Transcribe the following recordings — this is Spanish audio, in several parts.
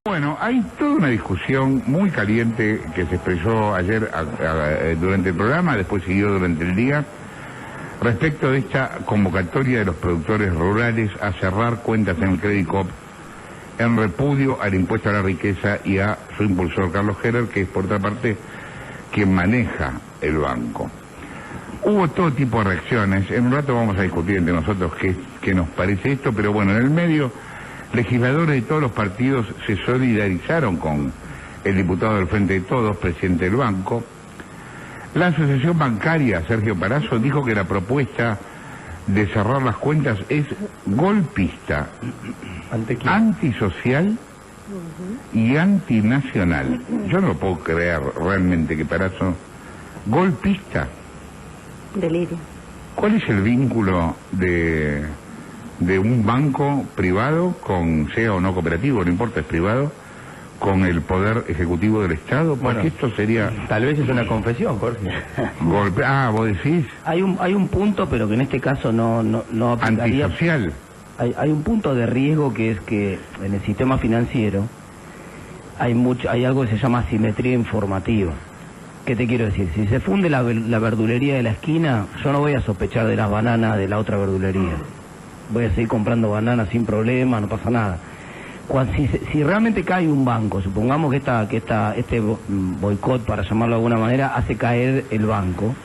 Bueno, hay toda una discusión muy caliente que se expresó ayer durante el programa, después siguió durante el día, respecto de esta convocatoria de los productores rurales a cerrar cuentas en el Credit Coop en repudio al impuesto a la riqueza y a su impulsor Carlos Heller, que es por otra parte quien maneja el banco. Hubo todo tipo de reacciones, en un rato vamos a discutir entre nosotros qué nos parece esto, pero bueno, en el medio legisladores de todos los partidos se solidarizaron con el diputado del Frente de Todos, presidente del banco. La asociación bancaria, Sergio Parazo, dijo que la propuesta de cerrar las cuentas es golpista, antisocial y antinacional. Yo no lo puedo creer realmente que Parazo... ¿Golpista? Delirio. ¿Cuál es el vínculo de un banco privado, sea o no cooperativo, no importa, es privado, con el poder ejecutivo del Estado? Porque esto sería... Tal vez es una confesión, Jorge. ¿Vos decís? Hay un punto, pero que en este caso no aplicaría. Antisocial. Hay un punto de riesgo, que es que en el sistema financiero hay algo que se llama asimetría informativa. ¿Qué te quiero decir? Si se funde la verdulería de la esquina, yo no voy a sospechar de las bananas de la otra verdulería. Voy a seguir comprando bananas sin problema, no pasa nada. Si realmente cae un banco, supongamos que este boicot, para llamarlo de alguna manera, hace caer el banco.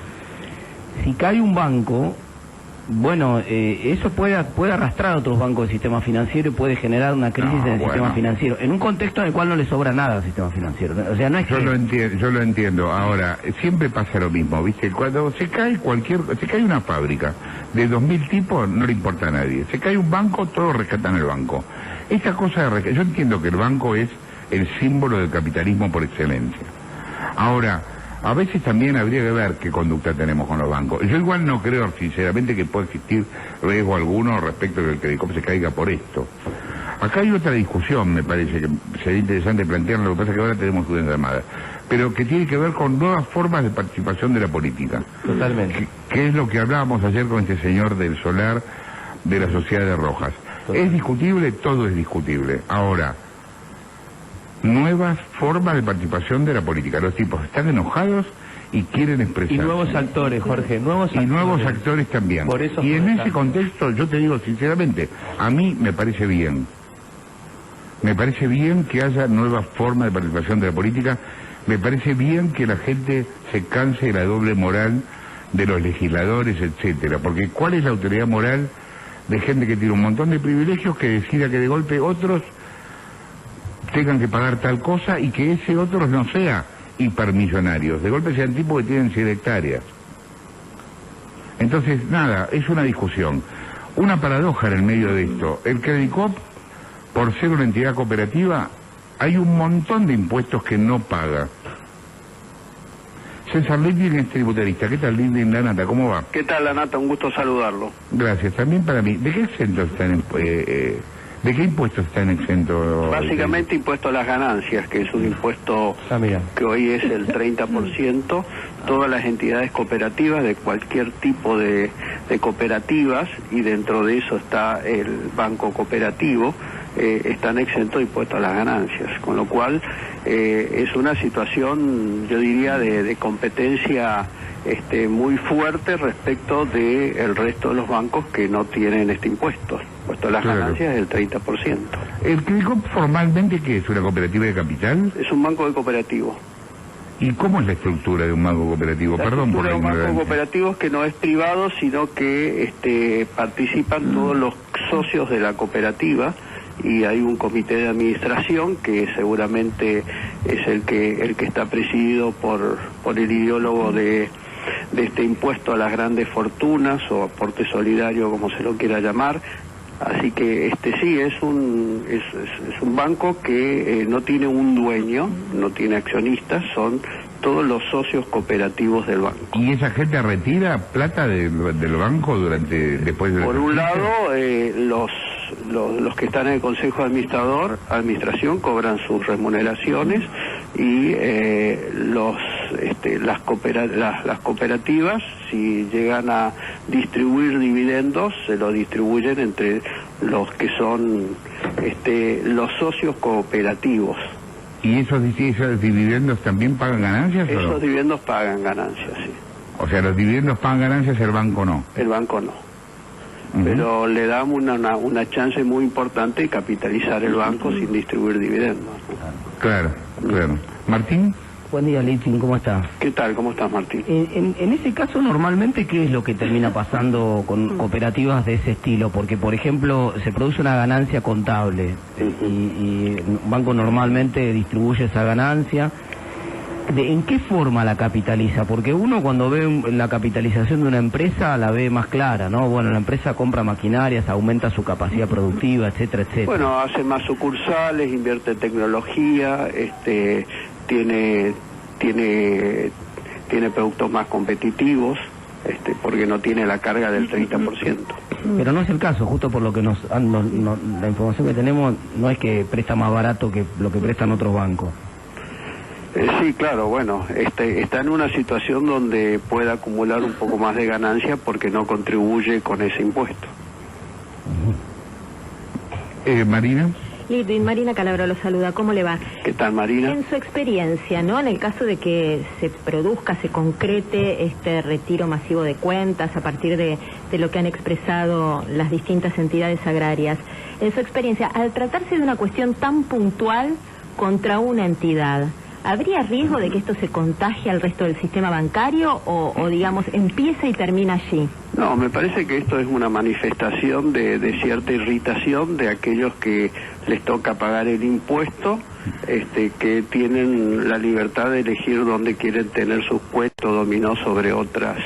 Si cae un banco, bueno, eso puede arrastrar a otros bancos del sistema financiero y puede generar una crisis en el sistema financiero, en un contexto en el cual no le sobra nada al sistema financiero. O sea, no es yo lo entiendo. Ahora, siempre pasa lo mismo, ¿viste? Cuando se cae una fábrica de 2.000 tipos, no le importa a nadie. Se cae un banco, todos rescatan el banco. Esta cosa de yo entiendo que el banco es el símbolo del capitalismo por excelencia. Ahora, a veces también habría que ver qué conducta tenemos con los bancos. Yo igual no creo, sinceramente, que pueda existir riesgo alguno respecto de que el Credit Coop se caiga por esto. Acá hay otra discusión, me parece, que sería interesante plantearla, lo que pasa es que ahora tenemos una llamada, pero que tiene que ver con nuevas formas de participación de la política. Totalmente. Que es lo que hablábamos ayer con este señor del solar de la Sociedad de Rojas. ¿Es discutible? Todo es discutible. Ahora, nuevas formas de participación de la política. Los tipos están enojados y quieren expresar. Y nuevos actores, Jorge, nuevos actores también. Por eso y en ese contexto, yo te digo sinceramente, a mí me parece bien. Me parece bien que haya nuevas formas de participación de la política. Me parece bien que la gente se canse de la doble moral de los legisladores, etcétera. Porque ¿cuál es la autoridad moral de gente que tiene un montón de privilegios que decida que de golpe otros tengan que pagar tal cosa y que ese otro no sea hipermillonarios, de golpe sean tipos que tienen 100 hectáreas? Entonces, nada, es una discusión. Una paradoja en el medio de esto. El Credit Coop, por ser una entidad cooperativa, hay un montón de impuestos que no paga. César Lindgren es tributarista. ¿Qué tal, Lindgren? La Nata, ¿cómo va? ¿Qué tal, la Nata? Un gusto saludarlo. Gracias. También para mí. ¿De qué exentos están ¿de qué impuestos están exentos? Básicamente impuesto a las ganancias, que es un impuesto que hoy es el 30%. Todas las entidades cooperativas de cualquier tipo de cooperativas, y dentro de eso está el banco cooperativo, están exentos de impuesto a las ganancias, con lo cual es una situación, yo diría, de competencia muy fuerte respecto del resto de los bancos que no tienen este impuesto. Impuesto a las ganancias es el 30%. ¿El Credit Coop formalmente qué es? ¿Una cooperativa de capital? Es un banco de cooperativo. ¿Y cómo es la estructura de un banco cooperativo? Perdón por la ignorancia. Un banco cooperativo es que no es privado, sino que participan todos los socios de la cooperativa, y hay un comité de administración que seguramente es el que está presidido por el ideólogo de este impuesto a las grandes fortunas, o aporte solidario, como se lo quiera llamar. Así que sí, es un banco que no tiene un dueño, no tiene accionistas, son todos los socios cooperativos del banco. ¿Y esa gente retira plata del banco después de la... Por un lado, los que están en el Consejo de Administración cobran sus remuneraciones, y los las cooperativas, si llegan a distribuir dividendos, se los distribuyen entre los que son los socios cooperativos. ¿Y esos dividendos también pagan ganancias? Esos dividendos pagan ganancias, sí. O sea, los dividendos pagan ganancias, el banco no. El banco no. Pero le damos una chance muy importante de capitalizar el banco sin distribuir dividendos, ¿no? Claro. Martín. Buen día, Lichín, ¿cómo estás? ¿Qué tal? ¿Cómo estás, Martín? En ese caso, normalmente, ¿qué es lo que termina pasando con cooperativas de ese estilo? Porque, por ejemplo, se produce una ganancia contable y un banco normalmente distribuye esa ganancia. ¿En qué forma la capitaliza? Porque uno cuando ve la capitalización de una empresa la ve más clara, ¿no? Bueno, la empresa compra maquinarias, aumenta su capacidad productiva, etcétera, etcétera. Bueno, hace más sucursales, invierte en tecnología, tiene productos más competitivos, porque no tiene la carga del 30%. Pero no es el caso, justo por lo que la información que tenemos, no es que presta más barato que lo que prestan otros bancos. Sí, claro, bueno, está en una situación donde puede acumular un poco más de ganancia porque no contribuye con ese impuesto. Marina. Lidwin, Marina Calabro lo saluda, ¿cómo le va? ¿Qué tal, Marina? En su experiencia, ¿no? En el caso de que se produzca, se concrete este retiro masivo de cuentas a partir de lo que han expresado las distintas entidades agrarias, en su experiencia, al tratarse de una cuestión tan puntual contra una entidad, ¿habría riesgo de que esto se contagie al resto del sistema bancario o digamos, empieza y termina allí? No, me parece que esto es una manifestación de cierta irritación de aquellos que les toca pagar el impuesto, que tienen la libertad de elegir dónde quieren tener sus puestos, dominó sobre otras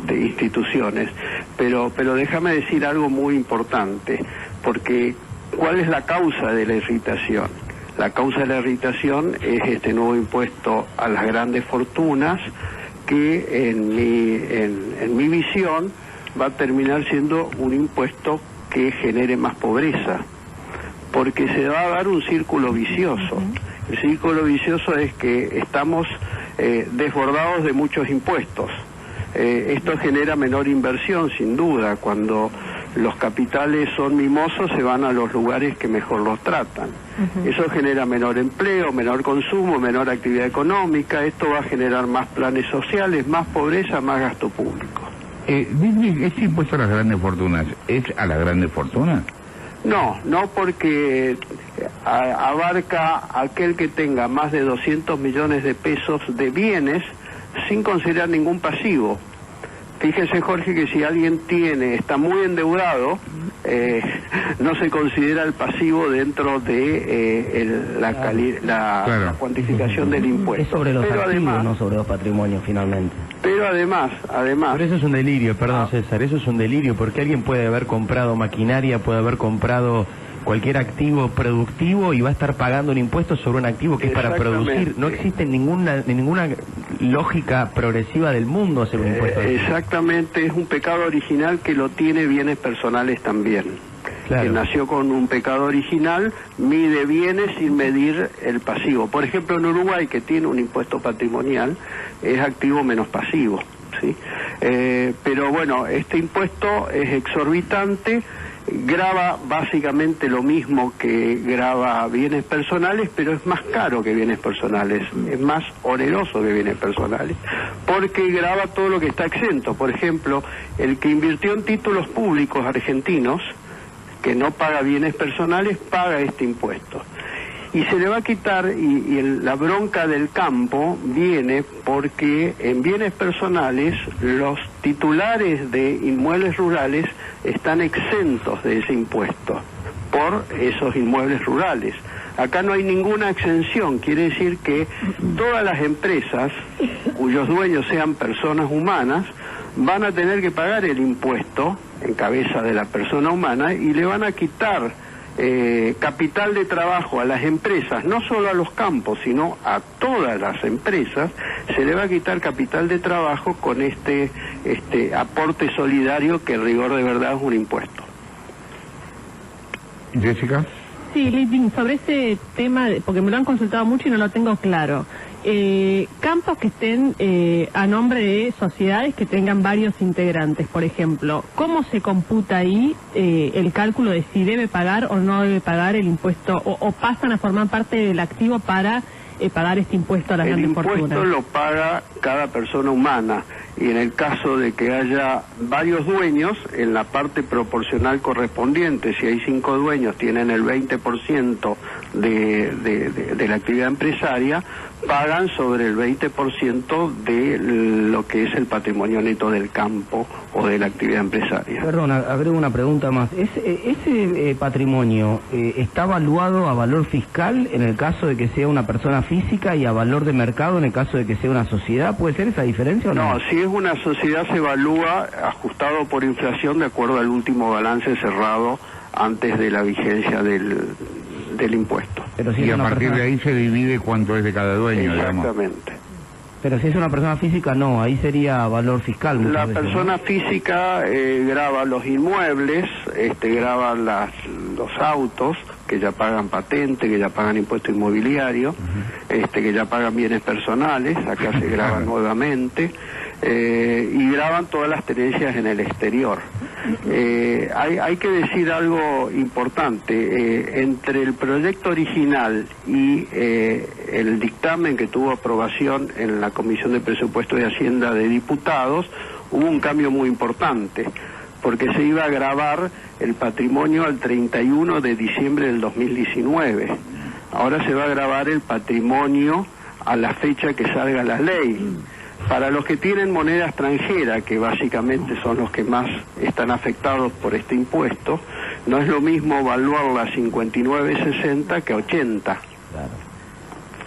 instituciones. Pero déjame decir algo muy importante, porque ¿cuál es la causa de la irritación? La causa de la irritación es este nuevo impuesto a las grandes fortunas que en mi visión va a terminar siendo un impuesto que genere más pobreza, porque se va a dar un círculo vicioso. El círculo vicioso es que estamos desbordados de muchos impuestos. Esto genera menor inversión, sin duda. Cuando los capitales son mimosos, se van a los lugares que mejor los tratan. Eso genera menor empleo, menor consumo, menor actividad económica. Esto va a generar más planes sociales, más pobreza, más gasto público. ¿Este impuesto a las grandes fortunas es a las grandes fortunas? No porque abarca a aquel que tenga más de 200 millones de pesos de bienes sin considerar ningún pasivo. Fíjese, Jorge, que si alguien está muy endeudado, no se considera el pasivo dentro de la cuantificación del impuesto. Es sobre los activos, no sobre los patrimonios, finalmente. Pero además... Pero eso es un delirio, perdón, César, eso es un delirio, porque alguien puede haber comprado maquinaria, puede haber comprado cualquier activo productivo y va a estar pagando un impuesto sobre un activo que es para producir. No existe ninguna lógica progresiva del mundo hacer un impuesto. Exactamente, es un pecado original que lo tiene bienes personales también. Claro. Que nació con un pecado original, mide bienes sin medir el pasivo. Por ejemplo, en Uruguay, que tiene un impuesto patrimonial, es activo menos pasivo, ¿sí? Pero bueno, este impuesto es exorbitante, grava básicamente lo mismo que grava bienes personales, pero es más caro que bienes personales, es más oneroso que bienes personales, porque grava todo lo que está exento. Por ejemplo, el que invirtió en títulos públicos argentinos, que no paga bienes personales, paga este impuesto. Y se le va a quitar, la bronca del campo viene porque en bienes personales los titulares de inmuebles rurales están exentos de ese impuesto por esos inmuebles rurales. Acá no hay ninguna exención, quiere decir que todas las empresas cuyos dueños sean personas humanas van a tener que pagar el impuesto en cabeza de la persona humana y le van a quitar capital de trabajo a las empresas, no solo a los campos, sino a todas las empresas. Se le va a quitar capital de trabajo con este aporte solidario que en rigor de verdad es un impuesto. Jessica. Sí, Lidwin, sobre ese tema, porque me lo han consultado mucho y no lo tengo claro. campos que estén a nombre de sociedades que tengan varios integrantes, por ejemplo, ¿cómo se computa ahí el cálculo de si debe pagar o no debe pagar el impuesto, o pasan a formar parte del activo para pagar este impuesto a las grandes fortunas? El impuesto lo paga cada persona humana, y en el caso de que haya varios dueños, en la parte proporcional correspondiente, si hay 5 dueños, tienen el 20% de la actividad empresaria, pagan sobre el 20% de lo que es el patrimonio neto del campo o de la actividad empresaria. Perdón, agrego una pregunta más. ¿Ese patrimonio está evaluado a valor fiscal en el caso de que sea una persona física y a valor de mercado en el caso de que sea una sociedad? ¿Puede ser esa diferencia o no? No, si es una sociedad se evalúa ajustado por inflación de acuerdo al último balance cerrado antes de la vigencia del impuesto. Pero si y es a una partir persona... de ahí se divide cuánto es de cada dueño, Exactamente. Pero si es una persona física, no, ahí sería valor fiscal. La veces, persona física grava los inmuebles, grava los autos, que ya pagan patente, que ya pagan impuesto inmobiliario, que ya pagan bienes personales, acá se graban nuevamente, y graban todas las tenencias en el exterior. Hay que decir algo importante, entre el proyecto original y el dictamen que tuvo aprobación en la Comisión de Presupuesto y Hacienda de Diputados, hubo un cambio muy importante, porque se iba a gravar el patrimonio al 31 de diciembre del 2019. Ahora se va a gravar el patrimonio a la fecha que salga la ley. Para los que tienen moneda extranjera, que básicamente son los que más están afectados por este impuesto, no es lo mismo evaluarla a 59.60 que a 80. Claro.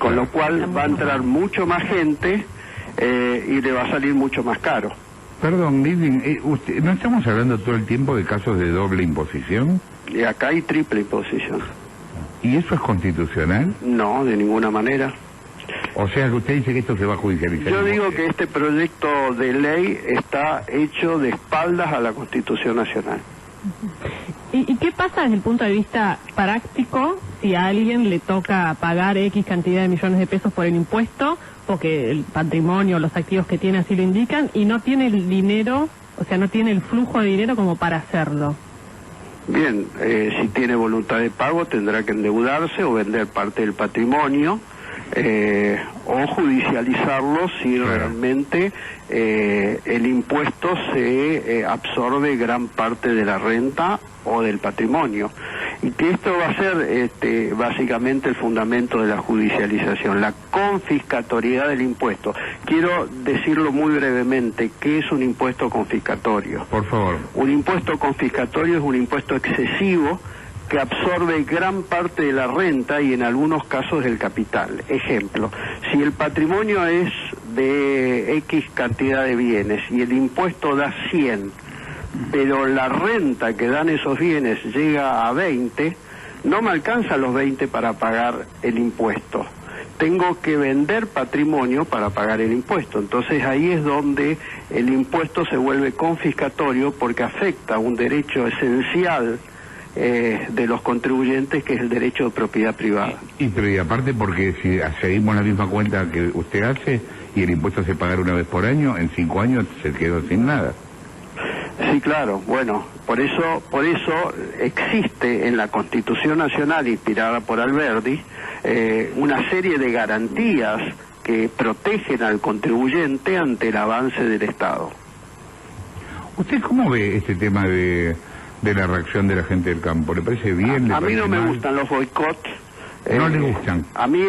Con lo cual va a entrar mucho más gente y le va a salir mucho más caro. Perdón, Living, ¿no estamos hablando todo el tiempo de casos de doble imposición? Y acá hay triple imposición. ¿Y eso es constitucional? No, de ninguna manera. O sea que usted dice que esto se va a judicializar. Yo digo que este proyecto de ley está hecho de espaldas a la Constitución Nacional. ¿Y qué pasa desde el punto de vista práctico si a alguien le toca pagar X cantidad de millones de pesos por el impuesto, porque el patrimonio, los activos que tiene así lo indican, y no tiene el dinero, o sea, no tiene el flujo de dinero como para hacerlo? Bien, si tiene voluntad de pago tendrá que endeudarse o vender parte del patrimonio, o judicializarlo si realmente el impuesto se absorbe gran parte de la renta o del patrimonio. Y que esto va a ser básicamente el fundamento de la judicialización, la confiscatoriedad del impuesto. Quiero decirlo muy brevemente, ¿qué es un impuesto confiscatorio? Por favor. Un impuesto confiscatorio es un impuesto excesivo que absorbe gran parte de la renta y en algunos casos del capital. Ejemplo, si el patrimonio es de X cantidad de bienes y el impuesto da 100, pero la renta que dan esos bienes llega a 20, no me alcanza los 20 para pagar el impuesto. Tengo que vender patrimonio para pagar el impuesto. Entonces ahí es donde el impuesto se vuelve confiscatorio porque afecta un derecho esencial de los contribuyentes, que es el derecho de propiedad privada. Pero y aparte porque si seguimos la misma cuenta que usted hace y el impuesto se paga una vez por año, en 5 años se quedó sin nada. Sí, claro. Bueno, por eso existe en la Constitución Nacional, inspirada por Alberdi, una serie de garantías que protegen al contribuyente ante el avance del Estado. ¿Usted cómo ve este tema de la reacción de la gente del campo? ¿Le parece bien? A mí parece no me mal? gustan los boicots. ¿No le gustan? A mí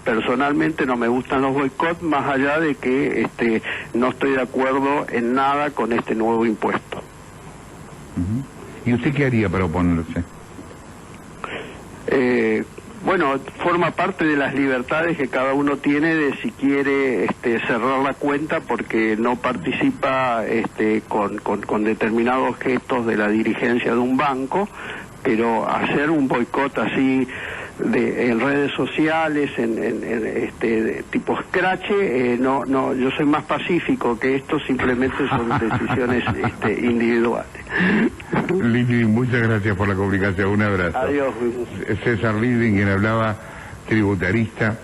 personalmente no me gustan los boicots, más allá de que no estoy de acuerdo en nada con este nuevo impuesto. ¿Y usted qué haría para oponerse? Bueno, forma parte de las libertades que cada uno tiene de si quiere cerrar la cuenta porque no participa con determinados gestos de la dirigencia de un banco, pero hacer un boicot así en redes sociales, de tipo scratch, no, yo soy más pacífico que esto, simplemente son decisiones individuales. Living, muchas gracias por la comunicación, un abrazo. Adiós. César Living, quien hablaba, tributarista,